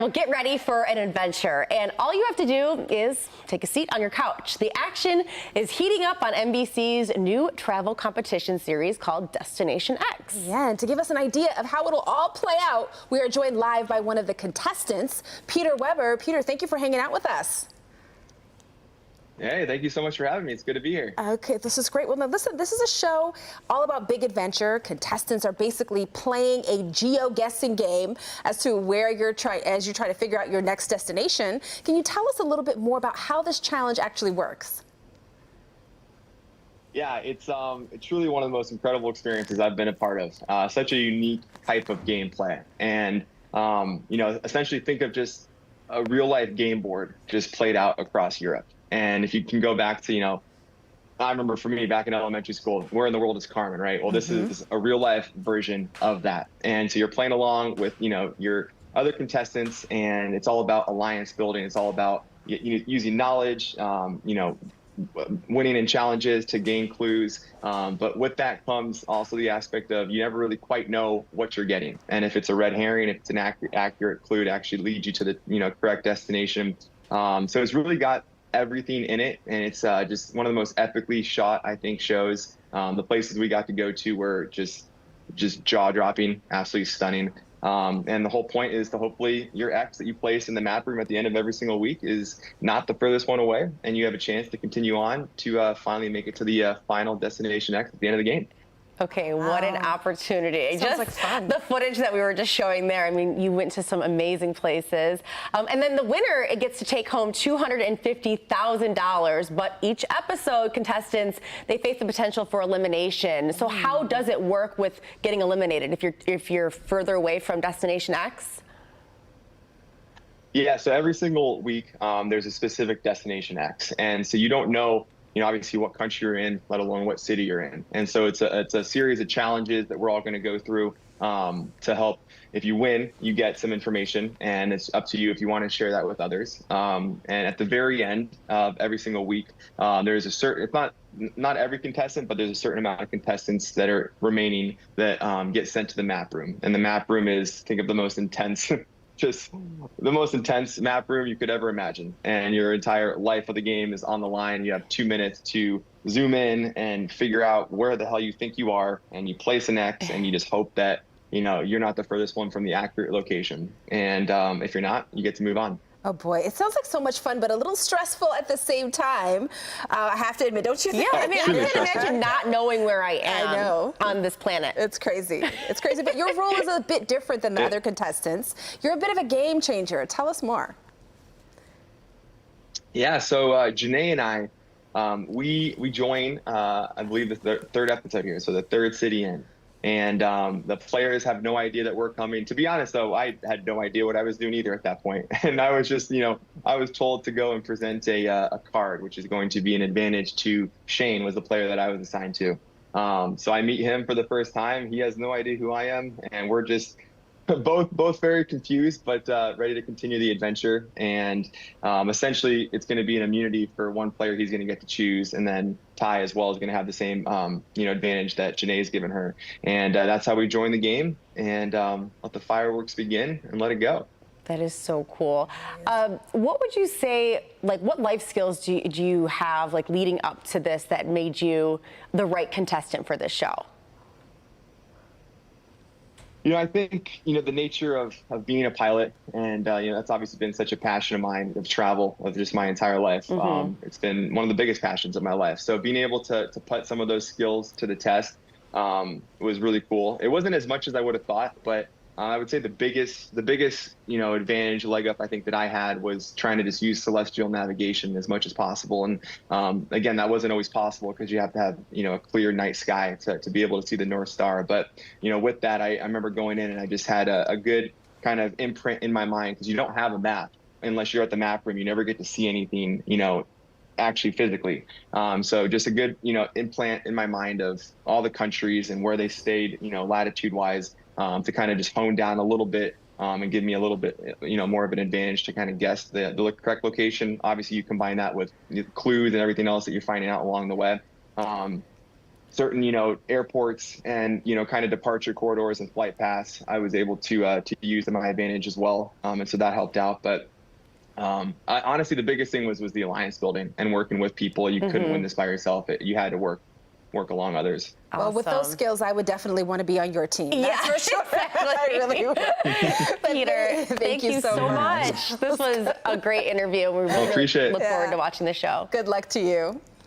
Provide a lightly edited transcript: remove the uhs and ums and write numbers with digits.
Well, get ready for an adventure, and all you have to do is take a seat on your couch. The action is heating up on NBC's new travel competition series called Destination X. Yeah, and to give us an idea of how it'll all play out, we are joined live by one of the contestants, Peter Weber. Peter, thank you for hanging out with us. Hey, thank you so much for having me. It's good to be here. Okay, this is great. Well, now listen, this is a show all about big adventure. Contestants are basically playing a geo-guessing game as to where you're as you try to figure out your next destination. Can you tell us a little bit more about how this challenge actually works? Yeah, it's truly one of the most incredible experiences I've been a part of. Such a unique type of gameplay, and essentially think of just a real-life game board just played out across Europe. And if you can go back to, I remember for me back in elementary school, where in the world is Carmen, right? Well, this is a real life version of that. And so you're playing along with, your other contestants, and it's all about alliance building. It's all about using knowledge, winning in challenges to gain clues. But with that comes also the aspect of you never really quite know what you're getting. And if it's a red herring, if it's an accurate clue to actually lead you to the, correct destination. So it's really got everything in it, and it's just one of the most epically shot, I think, shows. The places we got to go to were just jaw-dropping, absolutely stunning. And the whole point is to hopefully your X that you place in the map room at the end of every single week is not the furthest one away, and you have a chance to continue on to finally make it to the final Destination X at the end of the game. Okay, what an opportunity. Sounds like fun. The footage that we were just showing there, I mean, you went to some amazing places. And then the winner, it gets to take home $250,000. But each episode, contestants, they face the potential for elimination. So how does it work with getting eliminated if you're further away from Destination X? Yeah, so every single week, there's a specific Destination X. And so you don't know obviously what country you're in, let alone what city you're in. And so it's a series of challenges that we're all going to go through to help. If you win, you get some information, and it's up to you if you want to share that with others. And at the very end of every single week, there's a certain, it's not every contestant, but there's a certain amount of contestants that are remaining that get sent to the map room. And the map room is, think of the most intense just the most intense map room you could ever imagine. And your entire life of the game is on the line. You have 2 minutes to zoom in and figure out where the hell you think you are. And you place an X, and you just hope that, you're not the furthest one from the accurate location. And if you're not, you get to move on. Oh boy, it sounds like so much fun, but a little stressful at the same time. I have to admit, don't you think? Yeah, I mean, I can't imagine not knowing where I am on this planet. It's crazy. It's crazy, but your role is a bit different than the other contestants. You're a bit of a game changer. Tell us more. Yeah, so Janae and I, we join, I believe, the third episode here, so the third city in. And the players have no idea that we're coming. To be honest, though, I had no idea what I was doing either at that point. And I was just, I was told to go and present a card, which is going to be an advantage to Shane, was the player that I was assigned to. So I meet him for the first time. He has no idea who I am, and we're just both very confused, but ready to continue the adventure. And essentially, it's going to be an immunity for one player. He's going to get to choose, and then Ty as well is going to have the same advantage that Janae's given her. And that's how we join the game, and let the fireworks begin and let it go. That is so cool. What would you say, what life skills do you have, leading up to this that made you the right contestant for this show? I think, the nature of being a pilot, and, that's obviously been such a passion of mine, of travel, of just my entire life. It's been one of the biggest passions of my life. So being able to put some of those skills to the test was really cool. It wasn't as much as I would have thought, but I would say the biggest, advantage, leg up I think that I had was trying to just use celestial navigation as much as possible. And again, that wasn't always possible because you have to have, a clear night sky to be able to see the North Star. But, with that, I remember going in and I just had a good kind of imprint in my mind, because you don't have a map unless you're at the map room. You never get to see anything, actually physically. So just a good, implant in my mind of all the countries and where they stayed, latitude wise, to kind of just hone down a little bit and give me a little bit, more of an advantage to kind of guess the correct location. Obviously, you combine that with clues and everything else that you're finding out along the way. certain, airports and, kind of departure corridors and flight paths, I was able to use to my advantage as well. And so that helped out. But honestly, the biggest thing was the alliance building and working with people. You couldn't win this by yourself. You had to work along others. Well, with those skills, I would definitely want to be on your team. Yeah, That's for sure. exactly. I really would. Peter, thank you so much. This was a great interview. We really appreciate it. look forward to watching the show. Good luck to you.